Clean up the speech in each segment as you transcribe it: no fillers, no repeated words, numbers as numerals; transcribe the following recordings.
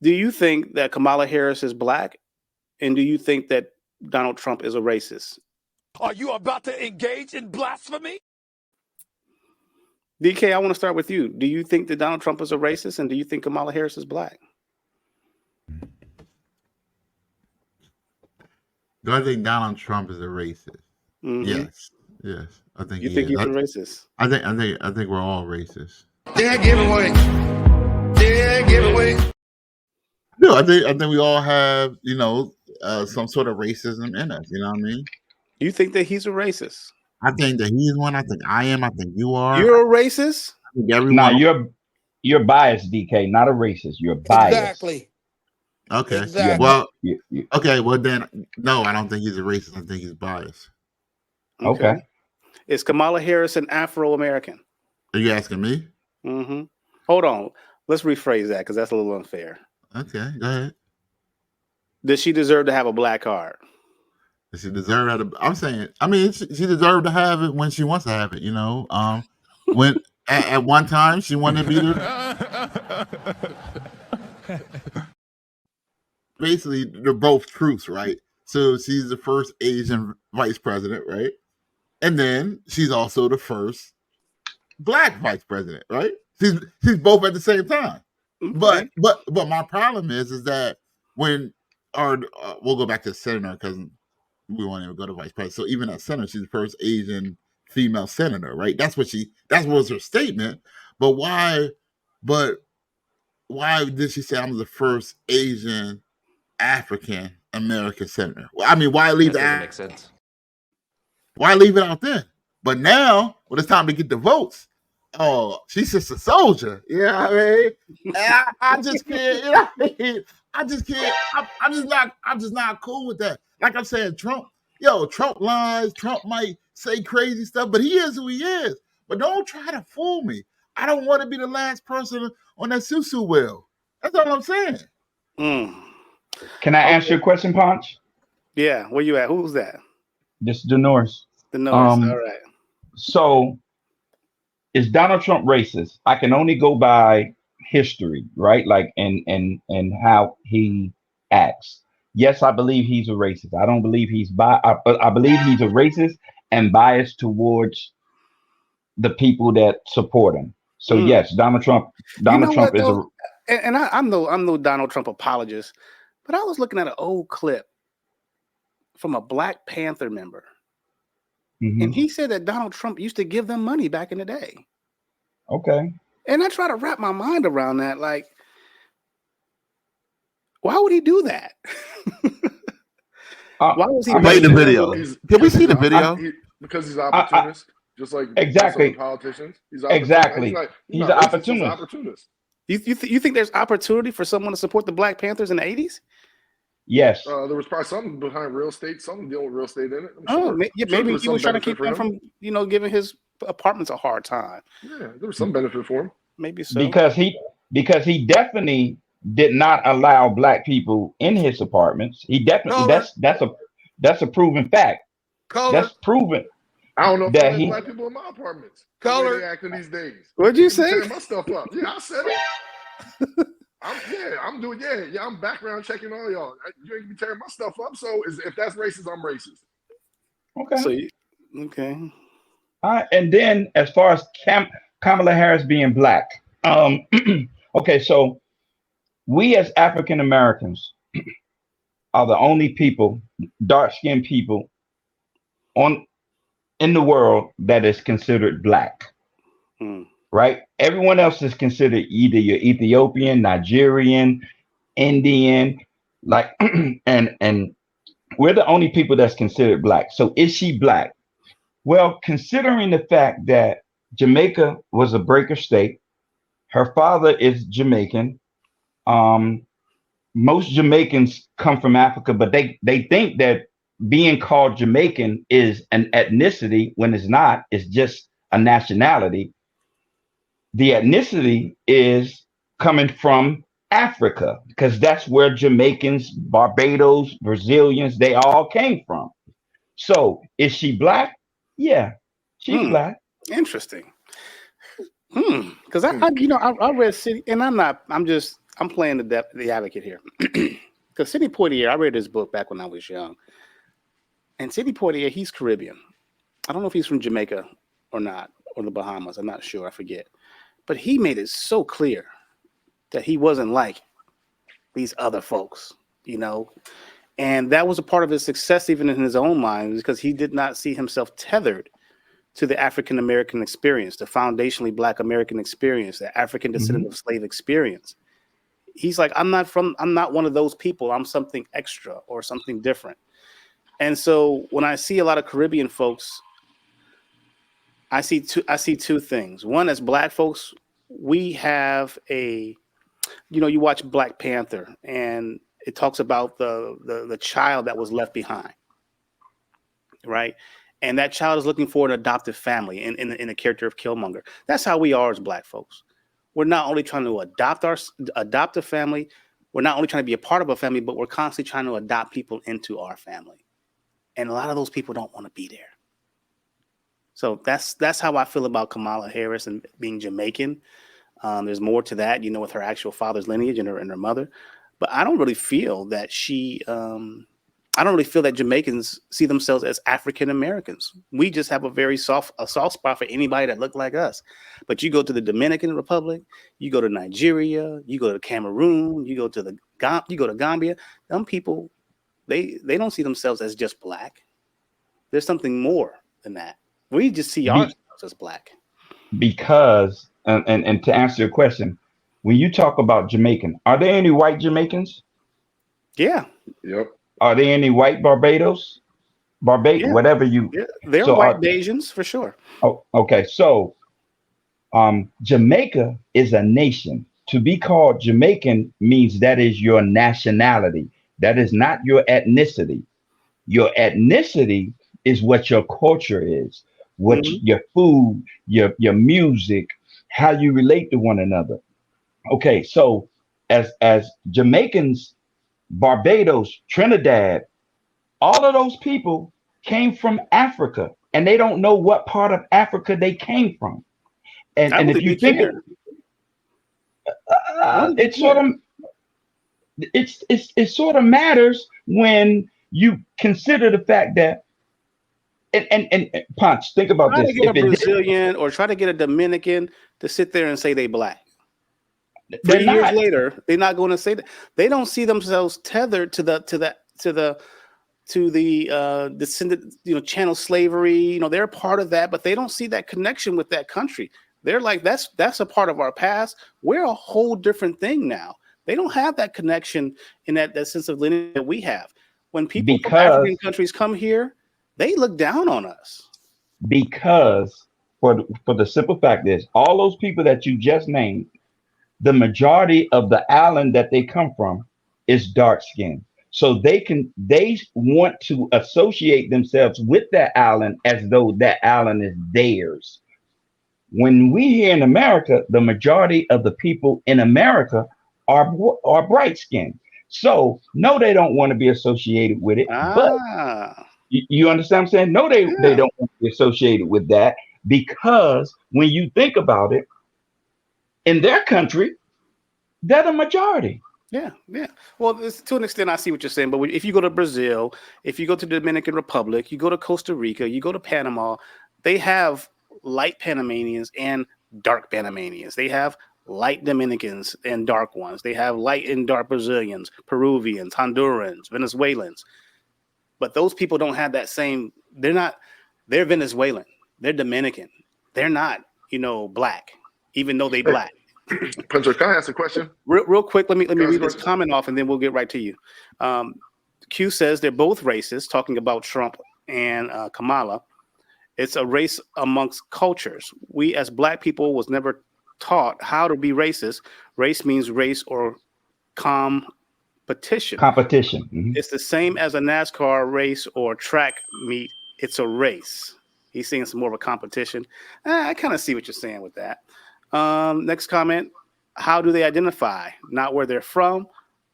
Do you think that Kamala Harris is black? And do you think that Donald Trump is a racist? Are you about to engage in blasphemy? DK, I want to start with you. Do you think that Donald Trump is a racist? And do you think Kamala Harris is black? Do I think Donald Trump is a racist? Mm-hmm. Yes. I think you think he's a racist. I think we're all racist. Yeah, give away. Yeah, give away. No, I think we all have, some sort of racism in us. You know what I mean? You think that he's a racist? I think that he's one. I think I am. I think you are. You're a racist? I think everyone. Nah, you're biased, DK. Not a racist. You're biased. Exactly. Okay. Exactly. Well. Okay. Well, then, no, I don't think he's a racist. I think he's biased. Okay. Is Kamala Harris an Afro-American? Are you asking me? Mm-hmm. Hold on. Let's rephrase that because that's a little unfair. Okay, go ahead. Does she deserve to have a black card? Does she deserve that? I'm saying, I mean, she deserved to have it when she wants to have it. When at one time she wanted to be basically, they're both truths, right? So she's the first Asian vice president, right? And then she's also the first black vice president, right? She's both at the same time. Okay. But my problem is that when we'll go back to senator because we won't even go to vice president. So even as senator, she's the first Asian female senator, right? That was her statement. But why did she say I'm the first Asian African American senator? Well, I mean, why leave that? Makes sense. Why leave it out then? But now, when it's time to get the votes, she's just a soldier. You know what I mean? And I just can't. You know what I mean? I just can't. I'm just not cool with that. Like I'm saying, Trump lies. Trump might say crazy stuff, but he is who he is. But don't try to fool me. I don't want to be the last person on that susu wheel. That's all I'm saying. Can I answer your question, Punch? Yeah. Where you at? Who's that? This is Norris. The Norris. All right. So, is Donald Trump racist? I can only go by history, right? Like, and how he acts. Yes, I believe he's a racist. I don't believe he's I believe he's a racist and biased towards the people that support him. So yes, Donald Trump is a. And I'm no Donald Trump apologist, but I was looking at an old clip from a Black Panther member. Mm-hmm. And he said that Donald Trump used to give them money back in the day. Okay. And I try to wrap my mind around that. Like, why would he do that? Why was he playing the video? Can we see the video? Because he's an opportunist, just like exactly politicians. He's he's an opportunist. You think there's opportunity for someone to support the Black Panthers in the 80s? Yes. There was probably something behind real estate, something dealing with real estate in it. Maybe he was trying to keep them from, giving his apartments a hard time. Yeah, there was some benefit for him. Maybe so. Because he definitely did not allow Black people in his apartments. He definitely that's a proven fact. That's proven. I don't know if there's Black people in my apartments. Color. They acting these days. What'd you say? Tearing my stuff up. Yeah, I said it. I'm background checking all y'all. You ain't be tearing my stuff up. So if that's racist, I'm racist. Okay. Okay. All right. And then as far as Kamala Harris being Black, okay, so we as African Americans are the only people, dark-skinned people, in the world that is considered Black. Right? Everyone else is considered either you're Ethiopian, Nigerian, Indian, like, and we're the only people that's considered Black. So is she Black? Well, considering the fact that Jamaica was a breaker state, her father is Jamaican. Most Jamaicans come from Africa, but they think that being called Jamaican is an ethnicity when it's not. It's just a nationality. The ethnicity is coming from Africa because that's where Jamaicans, Barbados, Brazilians, they all came from. So is she Black? Yeah, she's Black. Interesting. Because I read City, and I'm I'm playing the advocate here. Because Sidney Poitier, I read his book back when I was young. And Sidney Poitier, he's Caribbean. I don't know if he's from Jamaica or not, or the Bahamas. I'm not sure. I forget. But he made it so clear that he wasn't like these other folks, you know. And that was a part of his success, even in his own mind, because he did not see himself tethered to the African American experience, the foundationally Black American experience, the African descendant of slave experience. He's like, I'm not one of those people. I'm something extra or something different. And so when I see a lot of Caribbean folks, I see two things. One, as Black folks, we have you watch Black Panther, and it talks about the child that was left behind, right? And that child is looking for an adoptive family in the character of Killmonger. That's how we are as Black folks. We're not only trying to adopt a family, we're not only trying to be a part of a family, but we're constantly trying to adopt people into our family. And a lot of those people don't want to be there. So that's how I feel about Kamala Harris and being Jamaican. There's more to that, with her actual father's lineage and her mother. But I don't really feel that I don't really feel that Jamaicans see themselves as African Americans. We just have a soft spot for anybody that look like us. But you go to the Dominican Republic, you go to Nigeria, you go to Cameroon, you go to Gambia. Them people, they don't see themselves as just Black. There's something more than that. We just see ourselves as Black. Because and to answer your question, when you talk about Jamaican, are there any white Jamaicans? Yeah. Yep. Are there any white Barbados? Yeah. Whatever you. Yeah. They're white Bajans for sure. Oh, okay. So, Jamaica is a nation. To be called Jamaican means that is your nationality. That is not your ethnicity. Your ethnicity is what your culture is, what your food, your music, how you relate to one another. Okay, so as Jamaicans, Barbados, Trinidad, all of those people came from Africa, and they don't know what part of Africa they came from. And if you think it sort of matters when you consider the fact that and Punch, think about try this. To get a Brazilian or try to get a Dominican to sit there and say they Black. 3 years later, they're not going to say that. They don't see themselves tethered to the descendant, chattel slavery. They're a part of that, but they don't see that connection with that country. They're like, that's a part of our past. We're a whole different thing now. They don't have that connection in that sense of lineage that we have. When people from African countries come here, they look down on us. Because for the simple fact is, all those people that you just named, the majority of the island that they come from is dark skinned. So they want to associate themselves with that island as though that island is theirs. When we here in America, the majority of the people in America are bright skinned. So no, they don't want to be associated with it. But you understand what I'm saying? No, they don't want to be associated with that, because when you think about it, in their country, they're the majority. Yeah. Well, to an extent, I see what you're saying. But if you go to Brazil, if you go to the Dominican Republic, you go to Costa Rica, you go to Panama, they have light Panamanians and dark Panamanians. They have light Dominicans and dark ones. They have light and dark Brazilians, Peruvians, Hondurans, Venezuelans. But those people don't have that same. They're Venezuelan. They're Dominican. They're not, Black, even though they Black. Puncher, can I ask a question? Real quick, let me read this comment off, and then we'll get right to you. Q says they're both racist, talking about Trump and Kamala. It's a race amongst cultures. We as Black people was never taught how to be racist. Race means race or competition. Mm-hmm. It's the same as a NASCAR race or track meet. It's a race. He's saying it's more of a competition. I kind of see what you're saying with that. Next comment. How do they identify? Not where they're from,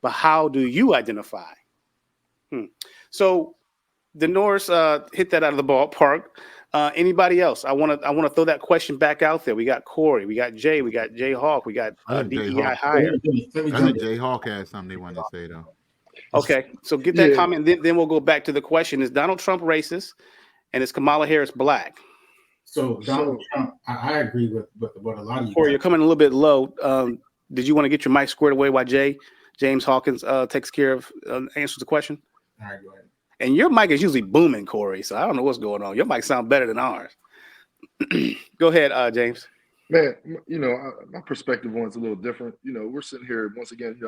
but how do you identify? So Denores hit that out of the ballpark. Anybody else? I want to throw that question back out there. We got Corey, we got Jay, we got Jay Hawk, we got DEI Hire. I think Jay Hawk had something they wanted to say though. Okay, so get that Yeah. comment. Then we'll go back to the question: is Donald Trump racist, and is Kamala Harris black? So Donald Trump, I agree with what a lot of you. Corey, you're coming a little bit low. Did you want to get your mic squared away while James Hawkins takes care of answers the question? All right, go ahead. And your mic is usually booming, Corey. So I don't know what's going on. Your mic sounds better than ours. Go ahead, James. Man, my perspective on it's a little different. We're sitting here once again.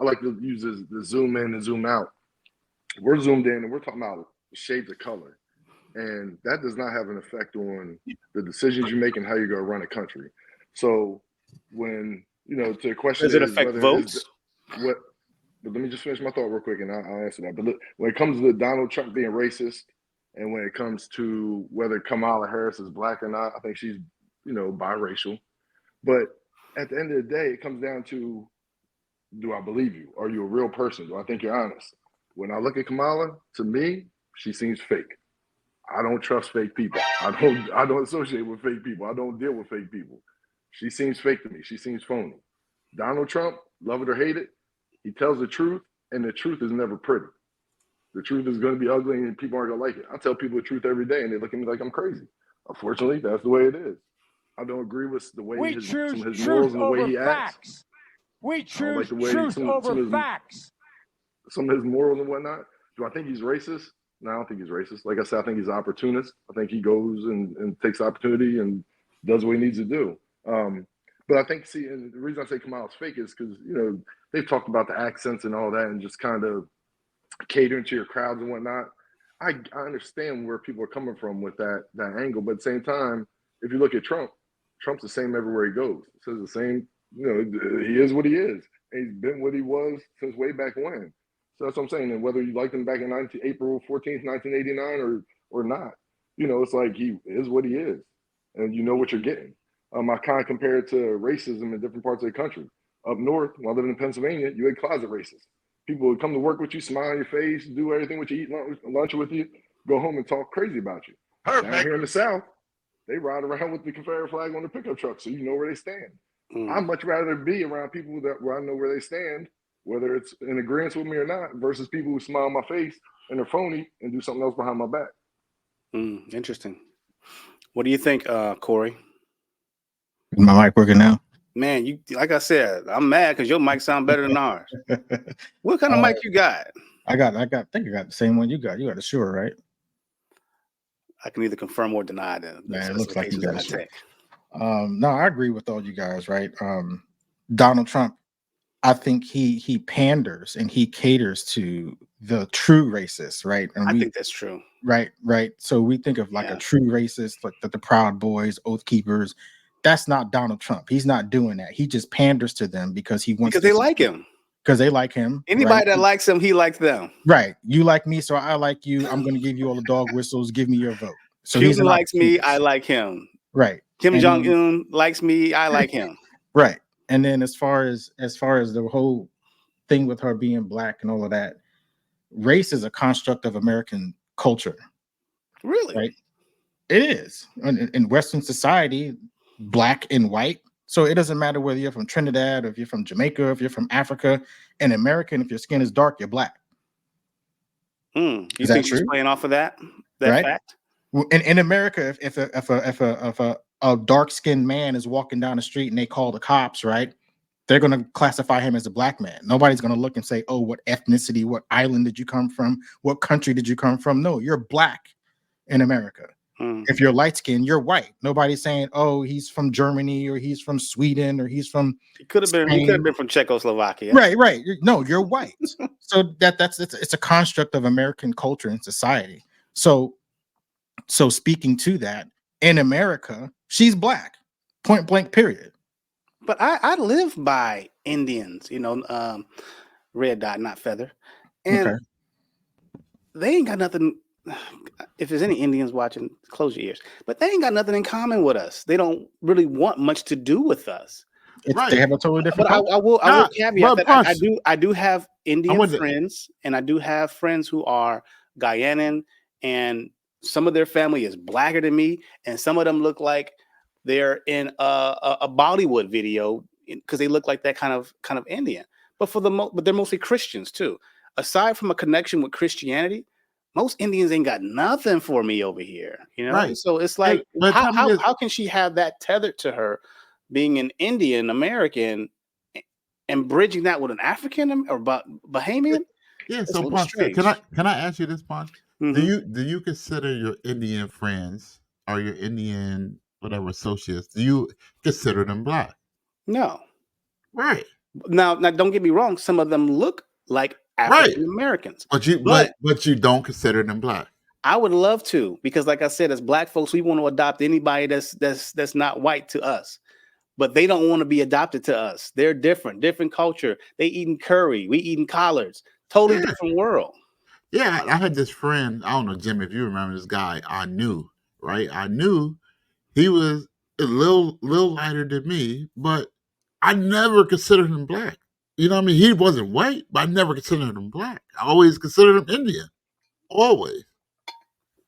I like to use the zoom in and zoom out. We're zoomed in and we're talking about shades of color, and that does not have an effect on the decisions you make and how you're going to run a country. So when to the question, does it affect votes? But let me just finish my thought real quick, and I'll answer that. But look, when it comes to Donald Trump being racist, and when it comes to whether Kamala Harris is black or not, I think she's biracial. But at the end of the day, it comes down to, do I believe you? Are you a real person? Do I think you're honest? When I look at Kamala, to me, she seems fake. I don't trust fake people. I don't associate with fake people. I don't deal with fake people. She seems fake to me. She seems phony. Donald Trump, love it or hate it, he tells the truth, and the truth is never pretty. The truth is going to be ugly, and people aren't going to like it. I tell people the truth every day, and they look at me like I'm crazy. Unfortunately, that's the way it is. I don't agree with the way his morals and the way he acts. We choose truth over facts. Some of his morals and whatnot. Do I think he's racist? No, I don't think he's racist. Like I said, I think he's an opportunist. I think he goes and takes opportunity and does what he needs to do. But I think, and the reason I say Kamala's fake is because, they've talked about the accents and all that and just kind of catering to your crowds and whatnot. I understand where people are coming from with that angle, but at the same time, if you look at Trump's the same everywhere he goes. It says the same, he is what he is. And he's been what he was since way back when. So that's what I'm saying. And whether you liked him back in April 14th, 1989 or not, it's like he is what he is. And you know what you're getting. I kind of compare it to racism in different parts of the country. Up north, when I lived in Pennsylvania, you had closet racists. People would come to work with you, smile on your face, do everything with you, eat lunch with you, go home and talk crazy about you. Perfect. Down here in the South, they ride around with the Confederate flag on the pickup truck, so you know where they stand. I'd much rather be around people where I know where they stand, whether it's in agreement with me or not, versus people who smile on my face and they're phony and do something else behind my back. Interesting. What do you think, Corey? Is my mic working now? Man, you like I said, I'm mad because your mic sound better than ours. What kind of mic you got? I think I got the same one you got. You got a Shure, right? I can either confirm or deny that. Man, it looks like you got a Shure. No, I agree with all you guys, right? Donald Trump, I think he panders and he caters to the true racists, right? And I think that's true. Right. So we think of like a true racist, like the Proud Boys, Oath Keepers. That's not Donald Trump. He's not doing that. He just panders to them because he wants. Because they like him. Because they like him. Anybody that likes him, he likes them. Right. You like me, so I like you. I'm going to give you all the dog whistles. Give me your vote. So he likes me. I like him. Right. Kim Jong-un likes me. I like him. Right. And then as far as the whole thing with her being black and all of that, race is a construct of American culture. Really? Right. It is. In Western society, black and white. So it doesn't matter whether you're from Trinidad or if you're from Jamaica, or if you're from Africa. In American, if your skin is dark, you're black. You think she's playing off of that right? fact? In America, if a dark-skinned man is walking down the street and they call the cops, right? They're going to classify him as a black man. Nobody's going to look and say, oh, what ethnicity, what island did you come from? What country did you come from? No, you're black in America. If you're light skinned, you're white. Nobody's saying, oh, he's from Germany or he's from Sweden or he's from He could have been from Czechoslovakia. Right. No, you're white. So it's a construct of American culture and society. So speaking to that, in America, she's black. Point blank, period. But I live by Indians, red dot, not feather. And they ain't got nothing. If there's any Indians watching, close your ears. But they ain't got nothing in common with us. They don't really want much to do with us. They have a totally different. But I will caveat that I do have Indian friends, and I do have friends who are Guyanan and some of their family is blacker than me, and some of them look like they're in a Bollywood video because they look like that kind of Indian. But but they're mostly Christians too. Aside from a connection with Christianity, most Indians ain't got nothing for me over here, you know. Right. So it's like, But how can she have that tethered to her, being an Indian American, and bridging that with an African or Bahamian? Yeah. It's So a little Punch, strange. can I ask you this, Punch? Mhm. Do you consider your Indian friends or your Indian whatever associates? Do you consider them black? No. Right. Now, don't get me wrong. Some of them look like African Americans, But you don't consider them black. I would love to, because like I said, as black folks, we want to adopt anybody that's not white to us, but they don't want to be adopted to us. They're different culture. They eating curry, we eating collards, totally different world. Yeah, I had this friend. I don't know, Jim, if you remember this guy. I knew he was a little lighter than me, but I never considered him black. You know what I mean? He wasn't white, but I never considered him black. I always considered him Indian. Always.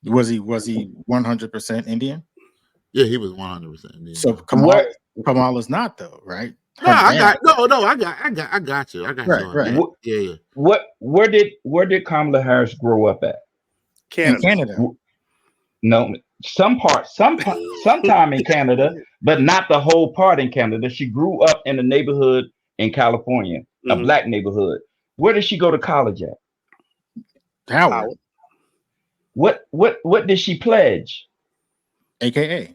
Was he 100% Indian? Yeah, he was 100% Indian. So Kamala's not though, right? I got you. Right. Yeah. Where did Kamala Harris grow up at? Canada. No, sometime in Canada, but not the whole part in Canada. She grew up in a neighborhood in California, a black neighborhood. Where did she go to college at? Howard. What did she pledge? AKA.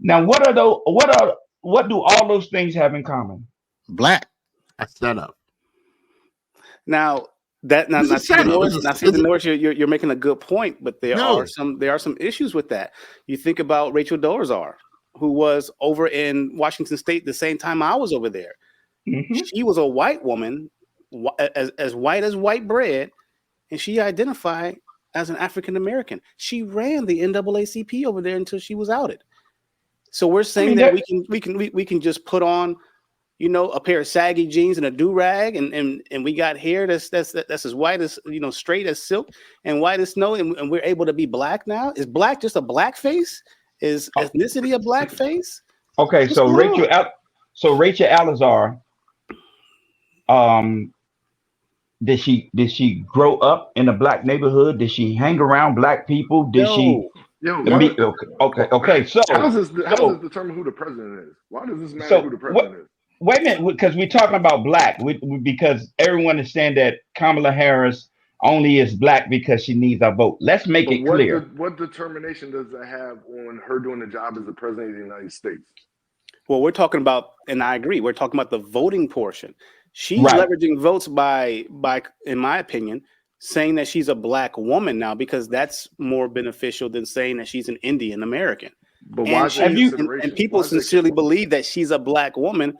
Now, what do all those things have in common? Black. I set up. Now Norris, you're making a good point, but there are some issues with that. You think about Rachel Dolezal, who was over in Washington State the same time I was over there. She was a white woman, as white as white bread, and she identified as an African American. She ran the NAACP over there until she was outed. So we're saying that we can just put on, you know, a pair of saggy jeans and a do-rag, and we got hair that's as white as, you know, straight as silk and white as snow, and we're able to be black now? Is black just a black face? Is ethnicity a black face? Okay, so Rachel Alizar, did she grow up in a black neighborhood? Did she hang around black people? Did she? Okay. So how does this determine who the president is? Why does this matter who the president is? Wait a minute, because we're talking about black. Because everyone is saying that Kamala Harris only is black because she needs our vote. Let's make it clear. What determination does that have on her doing the job as the president of the United States? Well, we're talking about, and I agree, we're talking about the voting portion. She's leveraging votes by, in my opinion, saying that she's a black woman now, because that's more beneficial than saying that she's an Indian American. But why? And people sincerely believe that she's a black woman